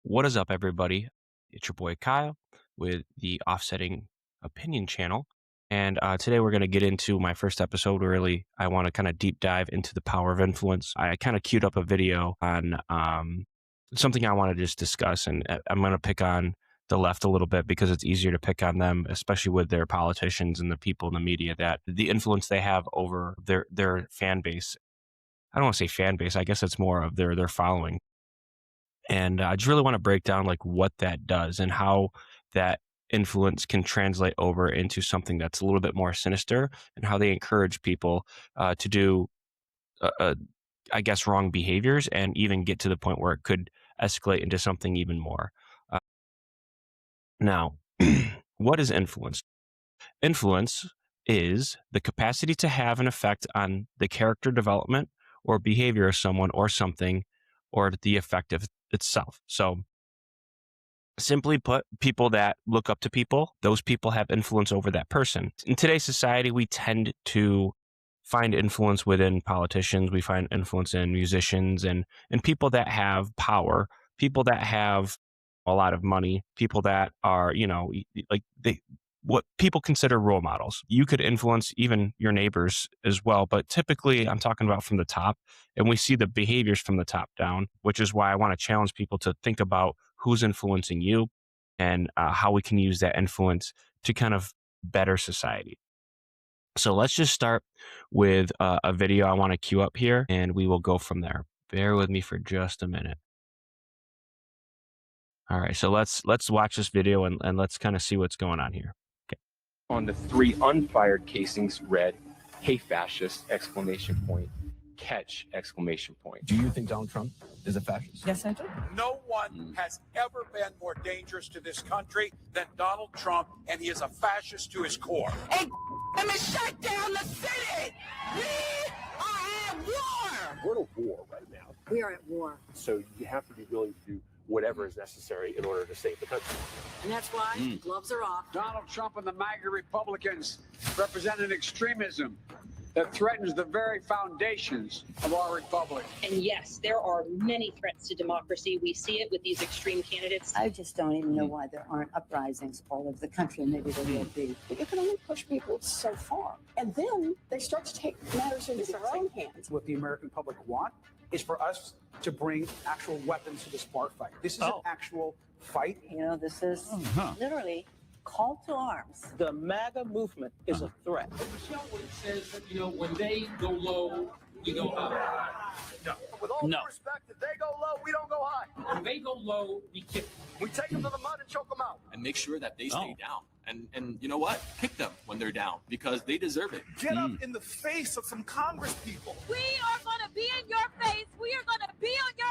What is up, everybody? It's your boy Kyle with the Offsetting Opinion channel. And today we're going to get into my first episode. Really, I want to kind of deep dive into the power of influence. I kind of queued up a video on something I want to just discuss, and I'm going to pick on the left a little bit because it's easier to pick on them, especially with their politicians and the people in the media, that the influence they have over their fan base. I don't want to say fan base. I guess it's more of their following. And I just really want to break down like what that does and how that influence can translate over into something that's a little bit more sinister, and how they encourage people to do, uh, uh, I guess, wrong behaviors, and even get to the point where it could escalate into something even more. Uh, Now, what is influence? Influence is the capacity to have an effect on the character development or behavior of someone or something, or the effect of itself. So, simply put, people that look up to people, those people have influence over that person. In today's society, we tend to find influence within politicians. We find influence in musicians and people that have power, people that have a lot of money, people that are, like what people consider role models. You could influence even your neighbors as well, but typically I'm talking about from the top, and we see the behaviors from the top down, which is why I want to challenge people to think about who's influencing you, and how we can use that influence to kind of better society. So let's just start with a video I want to queue up here, and we will go from there. Bear with me for just a minute. All right, so let's watch this video, and let's kind of see what's going on here. Okay. On the three unfired casings read, "Hey fascist!" exclamation point, "Catch!" exclamation point. Do you think Donald Trump is a fascist? Yes, I do. No one has ever been more dangerous to this country than Donald Trump, and he is a fascist to his core. Hey, let me shut down the city! We are at war! We're at a war right now. We are at war. So you have to be willing to do whatever is necessary in order to save the country. And that's why gloves are off. Donald Trump and the MAGA Republicans represent an extremism that threatens the very foundations of our republic. And yes, there are many threats to democracy. We see it with these extreme candidates. I just don't even know why there aren't uprisings all over the country, and maybe there will be. But you can only push people so far. And then they start to take matters into their own hands. What the American public want is for us to bring actual weapons to this bar fight. This is an actual fight. You know, this is literally call to arms. The MAGA movement is a threat. Michelle says that, when they go low, we go high. No. With all due respect, if they go low, we don't go high. When they go low, we kick them. We take them to the mud and choke them out. And make sure that they stay down. And you know what? Pick them when they're down, because they deserve it. Get up in the face of some Congress people. We are going to be in your face. We are going to be on your...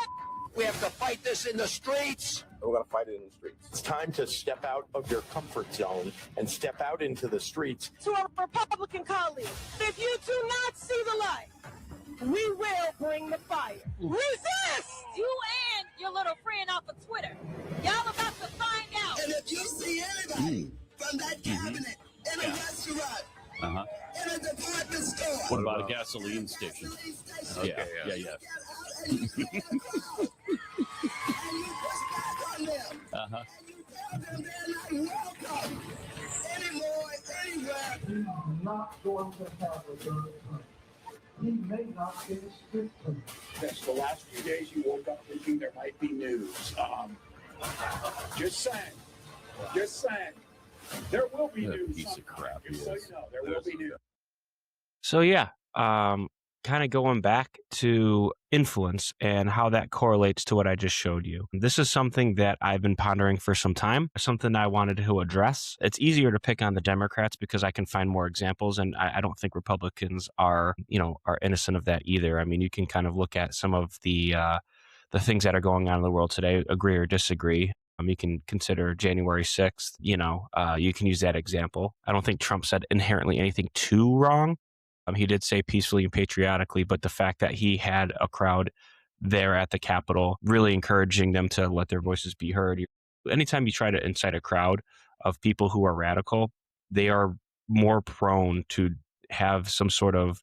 We have to fight this in the streets. We're going to fight it in the streets. It's time to step out of your comfort zone and step out into the streets. To our Republican colleagues, if you do not see the light, we will bring the fire. Resist! You and your little friend off of Twitter. Y'all about to find out. And if you see anybody from that cabinet in a restaurant, in a department store, What about a gasoline station? Yeah. and you tell them they're not welcome anymore, anywhere. He's not going to have a good time. He may not finish his term. Yes, the last few days you woke up thinking there might be news. Just saying. There will be news. Piece of crap. Just so you know, there will be news. So yeah, kind of going back to influence and how that correlates to what I just showed you. This is something that I've been pondering for some time, something I wanted to address. It's easier to pick on the Democrats because I can find more examples, and I don't think Republicans are innocent of that either. I mean, you can kind of look at some of the things that are going on in the world today, agree or disagree. You can consider January 6th, you can use that example. I don't think Trump said inherently anything too wrong. He did say peacefully and patriotically, but the fact that he had a crowd there at the Capitol, really encouraging them to let their voices be heard. Anytime you try to incite a crowd of people who are radical, they are more prone to have some sort of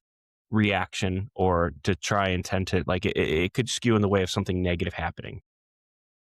reaction or to try and tend to, like, it could skew in the way of something negative happening.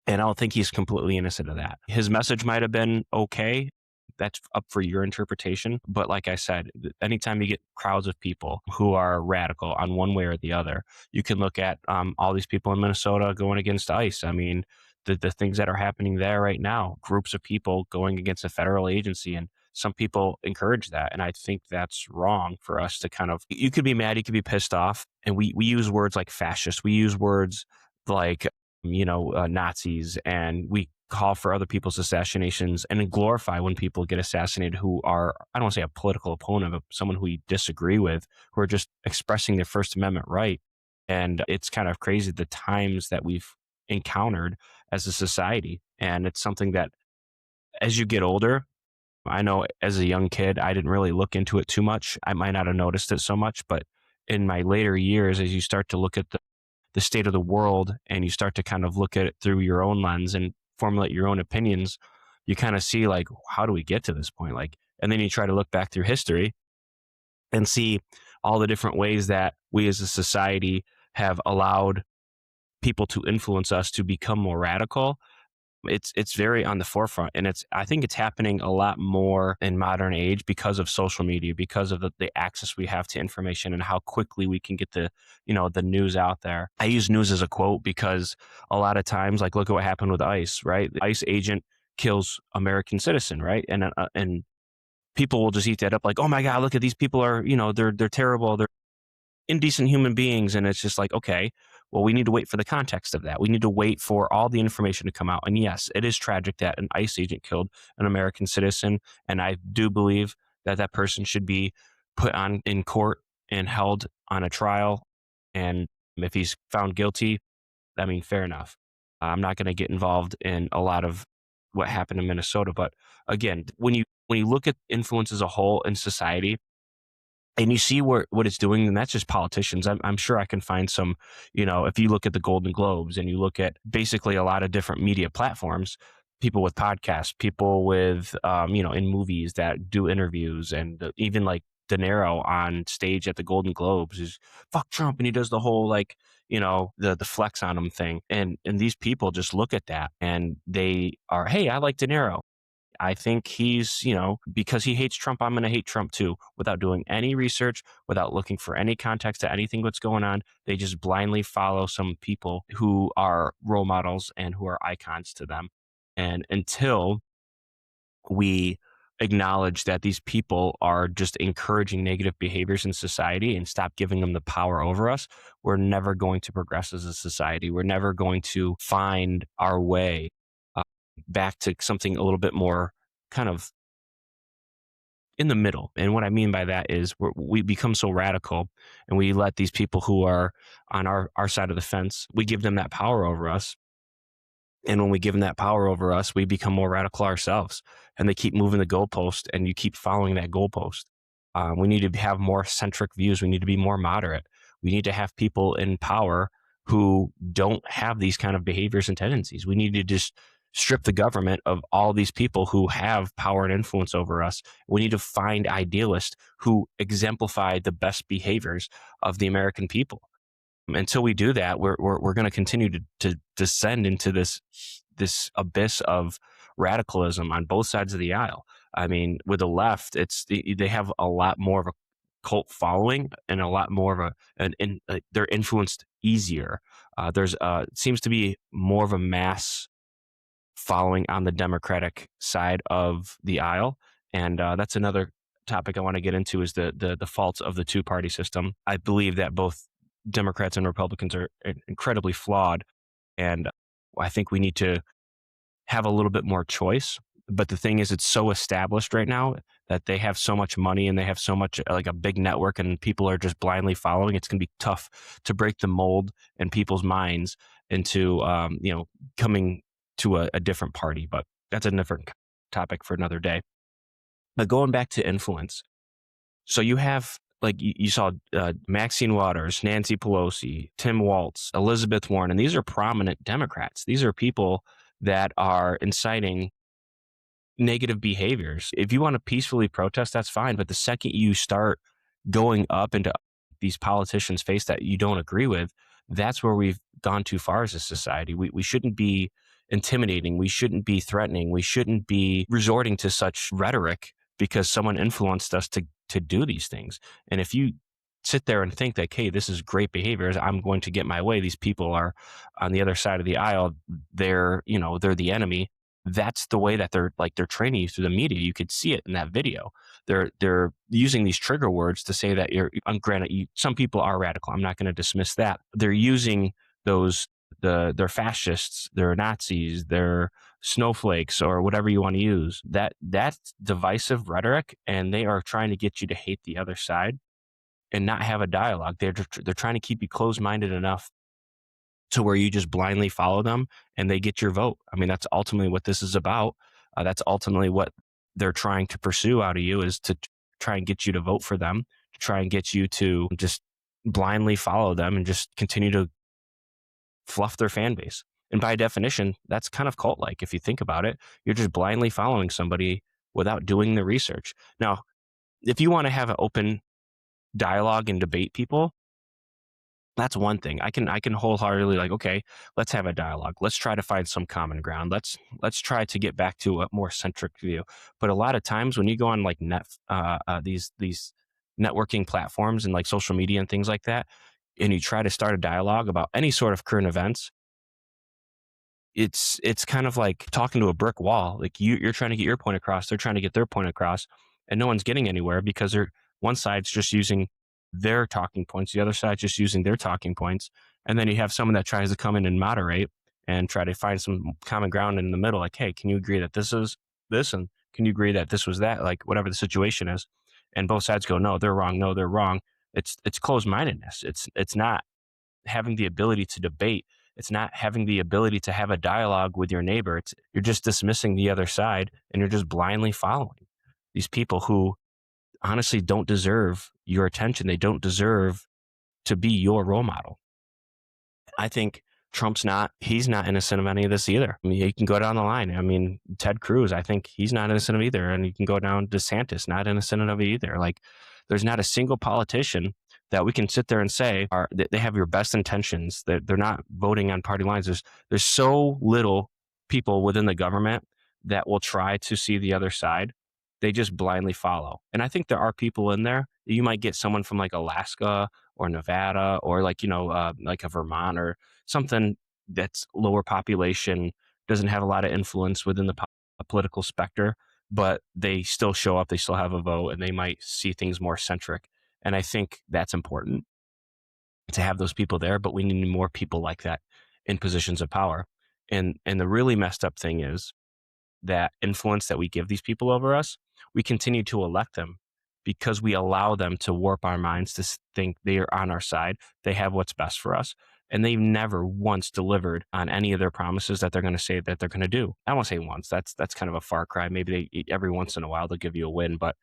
And I don't think he's completely innocent of that. His message might have been okay. That's up for your interpretation. But like I said, anytime you get crowds of people who are radical on one way or the other, you can look at all these people in Minnesota going against ICE. I mean, the things that are happening there right now, groups of people going against a federal agency, and some people encourage that. And I think that's wrong for us to kind of, you could be mad, you could be pissed off. And we use words like fascist. We use words like, Nazis, and we call for other people's assassinations and then glorify when people get assassinated who are, I don't want to say a political opponent, but someone who we disagree with, who are just expressing their First Amendment right. And it's kind of crazy the times that we've encountered as a society. And it's something that as you get older, I know as a young kid, I didn't really look into it too much. I might not have noticed it so much, but in my later years, as you start to look at the state of the world and you start to kind of look at it through your own lens and formulate your own opinions, you kind of see like, how do we get to this point? Like, and then you try to look back through history and see all the different ways that we as a society have allowed people to influence us to become more radical. It's very on the forefront, and I think it's happening a lot more in modern age because of social media, because of the access we have to information and how quickly we can get the news out there. I use news as a quote because a lot of times, like, look at what happened with ICE, right? The ICE agent kills American citizen, right? And people will just eat that up like, oh my God, look at these people are, they're terrible, they're indecent human beings. And it's just like, okay, well, we need to wait for the context of that. We need to wait for all the information to come out. And yes, it is tragic that an ICE agent killed an American citizen. And I do believe that that person should be put on in court and held on a trial. And if he's found guilty, I mean, fair enough. I'm not going to get involved in a lot of what happened in Minnesota. But again, when you look at influence as a whole in society, and you see what it's doing, and that's just politicians. I'm sure I can find some, if you look at the Golden Globes and you look at basically a lot of different media platforms, people with podcasts, people with, in movies that do interviews, and even like De Niro on stage at the Golden Globes is fuck Trump, and he does the whole the flex on him thing, and these people just look at that and they are, hey, I like De Niro. I think he's, because he hates Trump, I'm going to hate Trump too, without doing any research, without looking for any context to anything that's going on. They just blindly follow some people who are role models and who are icons to them. And until we acknowledge that these people are just encouraging negative behaviors in society and stop giving them the power over us, we're never going to progress as a society. We're never going to find our way back to something a little bit more kind of in the middle. And what I mean by that is we become so radical, and we let these people who are on our side of the fence, we give them that power over us. And when we give them that power over us, we become more radical ourselves, and they keep moving the goalpost, and you keep following that goalpost. We need to have more centric views. We need to be more moderate. We need to have people in power who don't have these kind of behaviors and tendencies. We need to just strip the government of all these people who have power and influence over us. We need to find idealists who exemplify the best behaviors of the American people. Until we do that, we're going to continue to descend into this abyss of radicalism on both sides of the aisle. I mean, with the left, they have a lot more of a cult following and a lot more of they're influenced easier. There's seems to be more of a mass following on the Democratic side of the aisle. And that's another topic I want to get into, is the faults of the two-party system. I believe that both Democrats and Republicans are incredibly flawed. And I think we need to have a little bit more choice. But the thing is, it's so established right now that they have so much money and they have so much, like, a big network, and people are just blindly following. It's going to be tough to break the mold in people's minds into, coming to a different party. But that's a different topic for another day. But going back to influence. So you have, like, you saw Maxine Waters, Nancy Pelosi, Tim Walz, Elizabeth Warren, and these are prominent Democrats. These are people that are inciting negative behaviors. If you want to peacefully protest, that's fine. But the second you start going up into these politicians' face that you don't agree with, that's where we've gone too far as a society. We shouldn't be intimidating. We shouldn't be threatening. We shouldn't be resorting to such rhetoric because someone influenced us to do these things. And if you sit there and think that, hey, this is great behaviors, I'm going to get my way. These people are on the other side of the aisle. They're the enemy. That's the way that they're training you through the media. You could see it in that video. They're using these trigger words to say that granted, some people are radical. I'm not going to dismiss that. They're using they're fascists, they're Nazis, they're snowflakes, or whatever you want to use. That's divisive rhetoric, and they are trying to get you to hate the other side and not have a dialogue. They're trying to keep you closed-minded enough to where you just blindly follow them and they get your vote. I mean, that's ultimately what this is about. That's ultimately what they're trying to pursue out of you, is to try and get you to vote for them, to try and get you to just blindly follow them and just continue to fluff their fan base. And by definition, that's kind of cult-like. If you think about it, you're just blindly following somebody without doing the research. Now, if you want to have an open dialogue and debate people, that's one thing. I can wholeheartedly okay, let's have a dialogue. Let's try to find some common ground. Let's try to get back to a more centric view. But a lot of times when you go on these networking platforms and social media and things like that, and you try to start a dialogue about any sort of current events, it's kind of like talking to a brick wall. Like you're trying to get your point across, they're trying to get their point across, and no one's getting anywhere because one side's just using their talking points, the other side's just using their talking points, and then you have someone that tries to come in and moderate and try to find some common ground in the middle. Like, hey, can you agree that this is this, and can you agree that this was that? Like whatever the situation is, and both sides go, no, they're wrong. No, they're wrong. It's closed-mindedness. It's not having the ability to debate. It's not having the ability to have a dialogue with your neighbor. You're just dismissing the other side, and you're just blindly following these people who honestly don't deserve your attention. They don't deserve to be your role model. I think he's not innocent of any of this either. I mean, you can go down the line. I mean, Ted Cruz, I think he's not innocent of either. And you can go down DeSantis, not innocent of it either. There's not a single politician that we can sit there and say they have your best intentions, that they're not voting on party lines. There's so little people within the government that will try to see the other side. They just blindly follow. And I think there are people in there. You might get someone from Alaska or Nevada or a Vermont or something that's lower population, doesn't have a lot of influence within the political specter, but they still show up, they still have a vote, and they might see things more centric. And I think that's important to have those people there, but we need more people like that in positions of power. And the really messed up thing is that influence that we give these people over us, we continue to elect them because we allow them to warp our minds to think they are on our side. They have what's best for us. And they've never once delivered on any of their promises that they're going to say that they're going to do. I won't say once. That's kind of a far cry. Maybe every once in a while they'll give you a win, but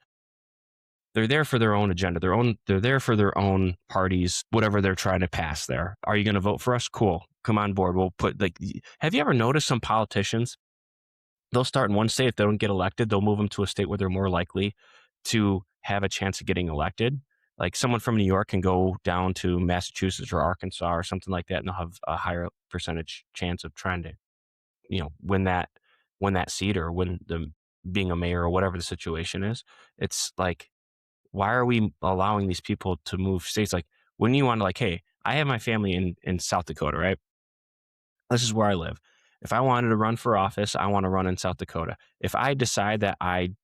they're there for their own agenda. They're there for their own parties, whatever they're trying to pass there. Are you going to vote for us? Cool. Come on board. We'll have you ever noticed some politicians? They'll start in one state. If they don't get elected, they'll move them to a state where they're more likely to have a chance of getting elected. Like someone from New York can go down to Massachusetts or Arkansas or something like that, and they'll have a higher percentage chance of trying to, win that seat or being a mayor or whatever the situation is. It's like, why are we allowing these people to move states? Like, when you want to, hey, I have my family in South Dakota, right? This is where I live. If I wanted to run for office, I want to run in South Dakota. If I decide that I'm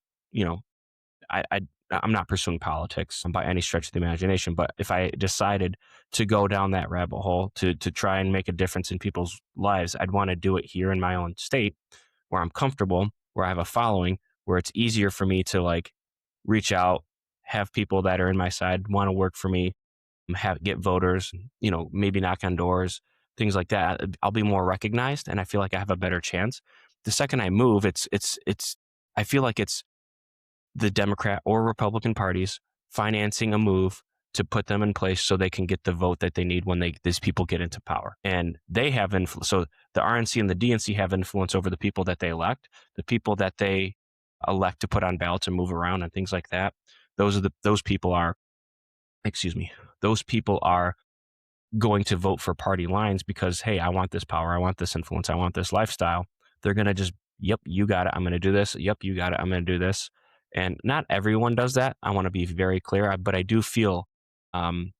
not pursuing politics by any stretch of the imagination, but if I decided to go down that rabbit hole to try and make a difference in people's lives, I'd want to do it here in my own state where I'm comfortable, where I have a following, where it's easier for me to reach out, have people that are in my side want to work for me, get voters, maybe knock on doors, things like that. I'll be more recognized, and I feel like I have a better chance. The second I move, I feel like it's the Democrat or Republican parties financing a move to put them in place so they can get the vote that they need when these people get into power. And they have influence. So the RNC and the DNC have influence over the people that they elect, the people that they elect to put on ballots and move around and things like that. Those people are going to vote for party lines because, hey, I want this power, I want this influence, I want this lifestyle. they're going to just, yep, you got it. I'm going to do this. Yep, you got it. I'm going to do this. And not everyone does that. I want to be very clear, but I do feel, and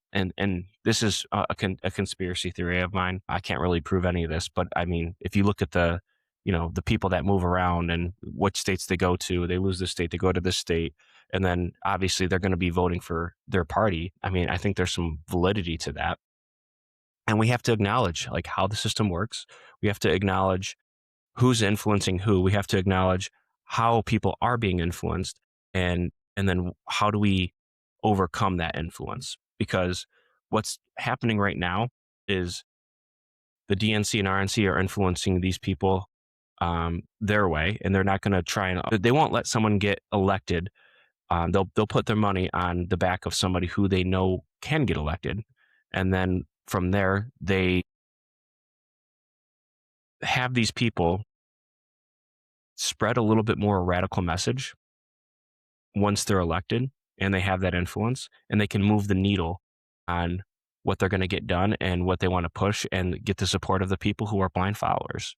this is a conspiracy theory of mine. I can't really prove any of this, but I mean, if you look at the people that move around and what states they go to, they lose this state, they go to this state, and then obviously they're going to be voting for their party. I mean, I think there's some validity to that. And we have to acknowledge like how the system works. We have to acknowledge who's influencing who. We have to acknowledge how people are being influenced, and then how do we overcome that influence? Because what's happening right now is the DNC and RNC are influencing these people their way, and they're not going to try and they won't let someone get elected. They'll put their money on the back of somebody who they know can get elected, and then from there they have these people spread a little bit more radical message once they're elected and they have that influence, and they can move the needle on what they're going to get done and what they want to push and get the support of the people who are blind followers.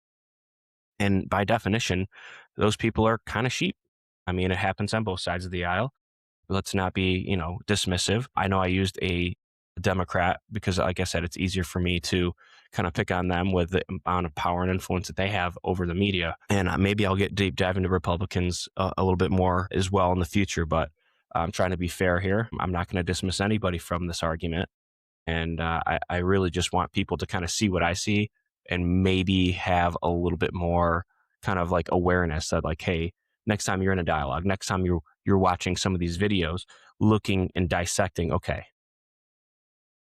And by definition, those people are kind of sheep. I mean, it happens on both sides of the aisle. Let's not be, dismissive. I know I used a Democrat because, like I said, it's easier for me to kind of pick on them with the amount of power and influence that they have over the media. And maybe I'll get deep dive into Republicans a little bit more as well in the future, but I'm trying to be fair here. I'm not going to dismiss anybody from this argument. And I really just want people to kind of see what I see and maybe have a little bit more kind of like awareness that like, hey, next time you're in a dialogue, next time you're watching some of these videos, looking and dissecting, okay,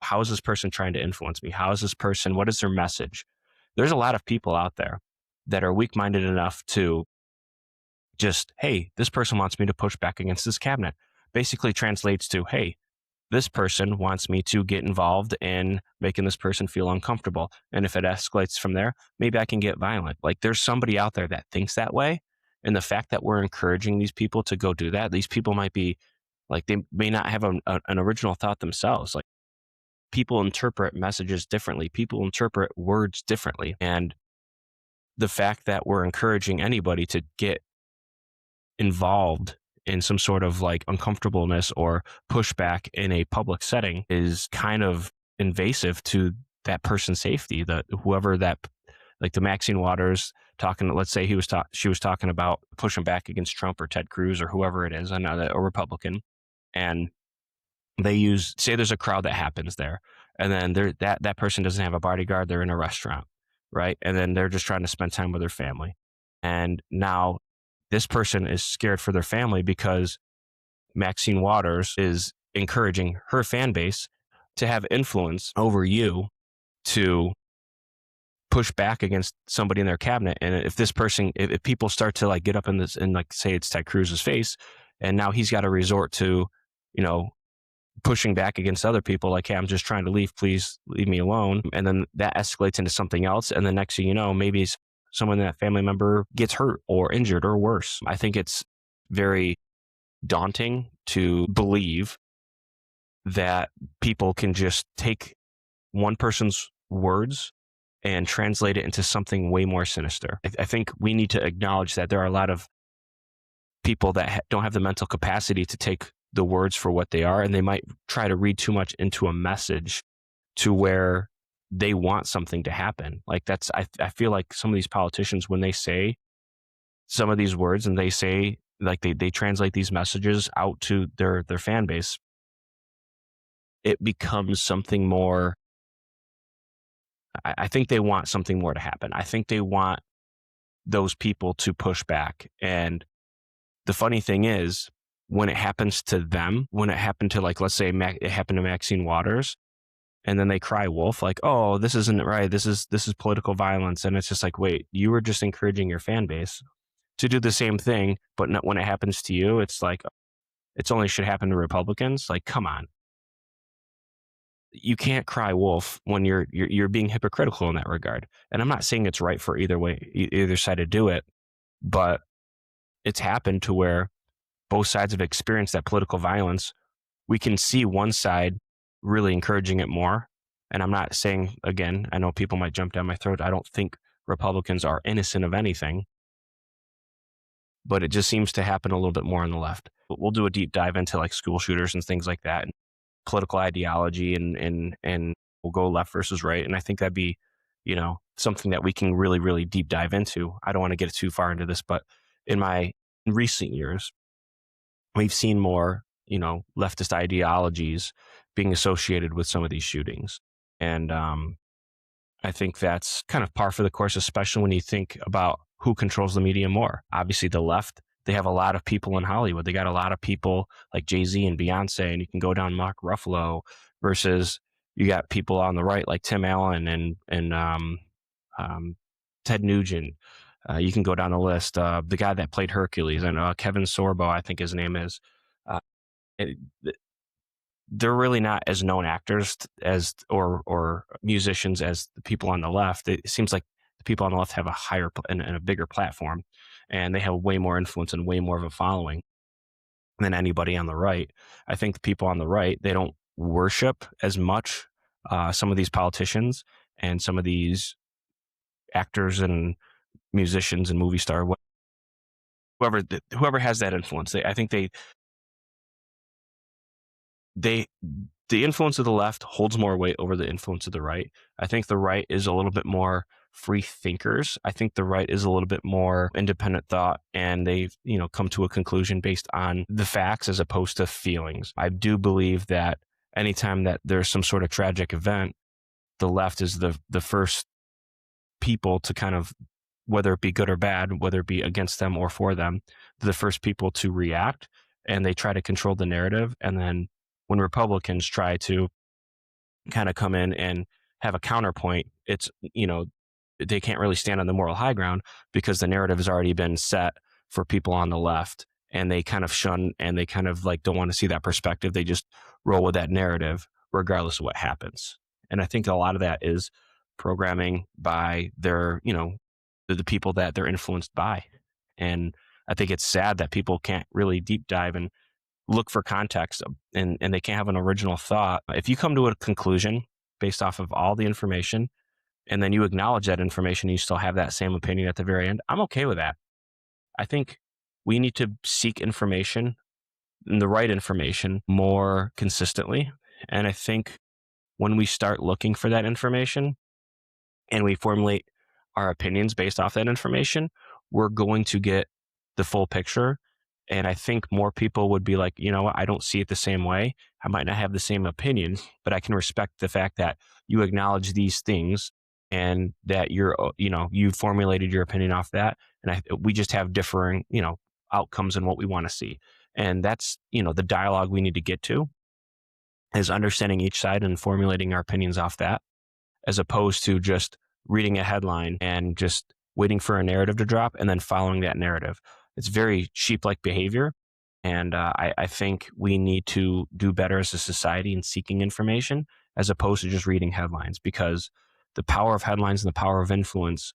how is this person trying to influence me? How is this person, what is their message? There's a lot of people out there that are weak-minded enough to just, hey, this person wants me to push back against this cabinet. Basically translates to, hey, this person wants me to get involved in making this person feel uncomfortable. And if it escalates from there, maybe I can get violent. Like there's somebody out there that thinks that way. And the fact that we're encouraging these people to go do that, these people might be like, they may not have an original thought themselves. Like people interpret messages differently. People interpret words differently. And the fact that we're encouraging anybody to get involved in some sort of like uncomfortableness or pushback in a public setting is kind of invasive to that person's safety. That whoever that, like the Maxine Waters talking, let's say she was talking about pushing back against Trump or Ted Cruz or whoever it is, a Republican, and they say there's a crowd that happens there, and then that person doesn't have a bodyguard, they're in a restaurant, right? And then they're just trying to spend time with their family, and now this person is scared for their family because Maxine Waters is encouraging her fan base to have influence over you to push back against somebody in their cabinet. And if this person, if people start to like get up in this and like say it's Ted Cruz's face, and now he's got to resort to, pushing back against other people, like, hey, I'm just trying to leave, please leave me alone. And then that escalates into something else. And the next thing you know, maybe someone, that family member gets hurt or injured or worse. I think it's very daunting to believe that people can just take one person's words and translate it into something way more sinister. I think we need to acknowledge that there are a lot of people that don't have the mental capacity to take the words for what they are, and they might try to read too much into a message to where they want something to happen. Like I feel like some of these politicians, when they say some of these words and they say, like they translate these messages out to their fan base, it becomes something more. I think they want something more to happen. I think they want those people to push back. And the funny thing is, when it happens to them, when it happened to, like, let's say it happened to Maxine Waters, and then they cry wolf, like, oh, this isn't right. This is political violence. And it's just like, wait, you were just encouraging your fan base to do the same thing, but not when it happens to you. It's like, it's only should happen to Republicans. Like, come on. You can't cry wolf when you're being hypocritical in that regard. And I'm not saying it's right for either side to do it, but it's happened to where both sides have experienced that political violence. We can see one side really encouraging it more. And I'm not saying, again, I know people might jump down my throat. I don't think Republicans are innocent of anything. but it just seems to happen a little bit more on the left. But we'll do a deep dive into like school shooters and things like that, and political ideology, and we'll go left versus right. And I think that'd be, something that we can really, really deep dive into. I don't want to get too far into this, but in recent years, we've seen more, leftist ideologies being associated with some of these shootings. And I think that's kind of par for the course, especially when you think about who controls the media more. Obviously, the left, they have a lot of people in Hollywood. They got a lot of people like Jay-Z and Beyonce, and you can go down Mark Ruffalo, versus you got people on the right like Tim Allen and Ted Nugent. You can go down the list. The guy that played Hercules, and Kevin Sorbo, I think his name is. It, they're really not as known actors as or musicians as the people on the left. It seems like the people on the left have a higher and a bigger platform, and they have way more influence and way more of a following than anybody on the right. I think the people on the right, they don't worship as much some of these politicians and some of these actors and musicians and movie star, whoever has that influence. I think the influence of the left holds more weight over the influence of the right. I think the right is a little bit more free thinkers. I think the right is a little bit more independent thought, and they've, come to a conclusion based on the facts as opposed to feelings. I do believe that anytime that there's some sort of tragic event, the left is the first people to kind of, whether it be good or bad, whether it be against them or for them, the first people to react, and they try to control the narrative. And then when Republicans try to kind of come in and have a counterpoint, it's, they can't really stand on the moral high ground because the narrative has already been set for people on the left, and they kind of shun, and they kind of like don't want to see that perspective. They just roll with that narrative regardless of what happens. And I think a lot of that is programming by their, the people that they're influenced by. And I think it's sad that people can't really deep dive and look for context, and they can't have an original thought. If you come to a conclusion based off of all the information, and then you acknowledge that information, and you still have that same opinion at the very end, I'm okay with that. I think we need to seek information, and the right information, more consistently. And I think when we start looking for that information and we formulate our opinions based off that information, we're going to get the full picture. And I think more people would be like, what, I don't see it the same way. I might not have the same opinion, but I can respect the fact that you acknowledge these things, and that you formulated your opinion off that. And we just have differing, outcomes in what we want to see. And that's, the dialogue we need to get to, is understanding each side and formulating our opinions off that, as opposed to just reading a headline and just waiting for a narrative to drop and then following that narrative. It's very sheep-like behavior. And I think we need to do better as a society in seeking information, as opposed to just reading headlines, because the power of headlines and the power of influence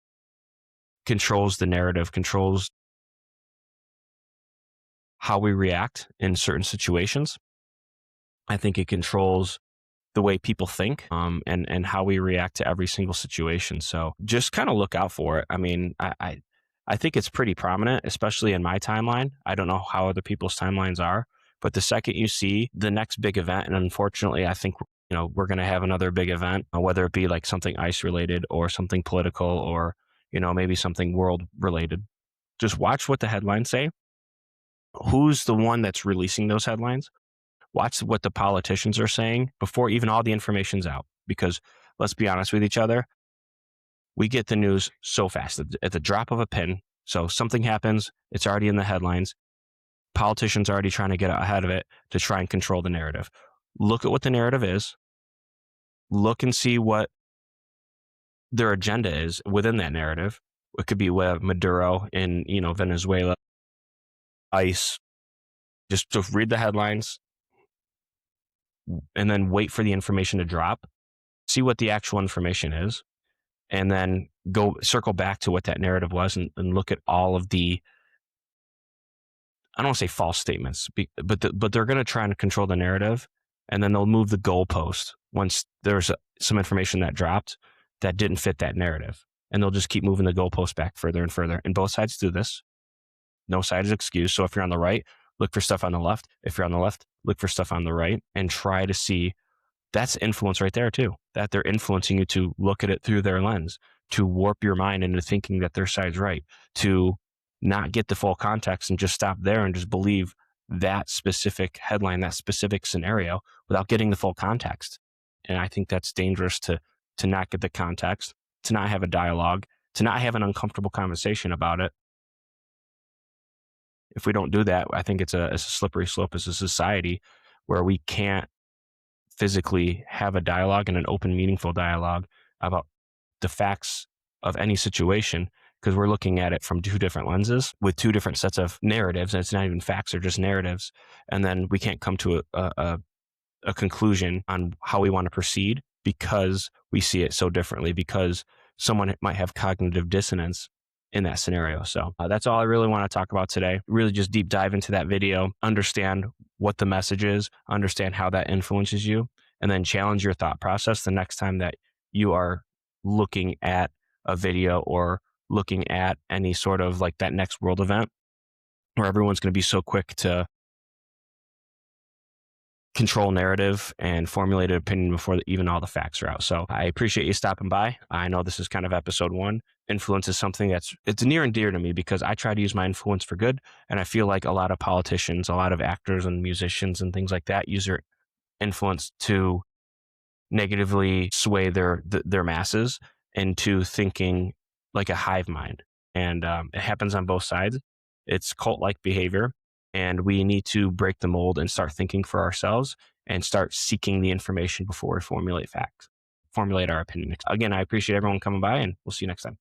controls the narrative, controls how we react in certain situations. I think it controls the way people think, and how we react to every single situation. So just kind of look out for it. I mean, I think it's pretty prominent, especially in my timeline. I don't know how other people's timelines are, but the second you see the next big event, and unfortunately, I think, we're going to have another big event, whether it be like something ICE related or something political, or, maybe something world related. Just watch what the headlines say. Who's the one that's releasing those headlines? Watch what the politicians are saying before even all the information's out. Because let's be honest with each other, we get the news so fast at the drop of a pin. So something happens, it's already in the headlines. Politicians are already trying to get ahead of it to try and control the narrative. Look at what the narrative is. Look and see what their agenda is within that narrative. It could be Maduro in, Venezuela, ICE. Just read the headlines and then wait for the information to drop. See what the actual information is, and then go circle back to what that narrative was, and look at all of the, I don't want to say false statements, but they're going to try and control the narrative, and then they'll move the goalpost once there's some information that dropped that didn't fit that narrative, and they'll just keep moving the goalpost back further and further. And both sides do this. No side is excused. So if you're on the right, look for stuff on the left. If you're on the left, look for stuff on the right, and try to see. That's influence right there too, that they're influencing you to look at it through their lens, to warp your mind into thinking that their side's right, to not get the full context and just stop there and just believe that specific headline, that specific scenario without getting the full context. And I think that's dangerous to not get the context, to not have a dialogue, to not have an uncomfortable conversation about it. If we don't do that, I think it's a slippery slope as a society where we can't physically have a dialogue and an open, meaningful dialogue about the facts of any situation, because we're looking at it from two different lenses with two different sets of narratives. And it's not even facts, or just narratives. And then we can't come to a conclusion on how we want to proceed because we see it so differently, because someone might have cognitive dissonance in that scenario. So that's all I really want to talk about today. Really just deep dive into that video, understand what the message is, understand how that influences you, and then challenge your thought process the next time that you are looking at a video or looking at any sort of like that next world event where everyone's going to be so quick to control narrative and formulate an opinion before even all the facts are out. So I appreciate you stopping by. I know this is kind of episode 1. Influence is something it's near and dear to me because I try to use my influence for good. And I feel like a lot of politicians, a lot of actors and musicians and things like that use their influence to negatively sway their masses into thinking like a hive mind. And it happens on both sides. It's cult-like behavior. And we need to break the mold and start thinking for ourselves and start seeking the information before we formulate our opinion. Again, I appreciate everyone coming by, and we'll see you next time.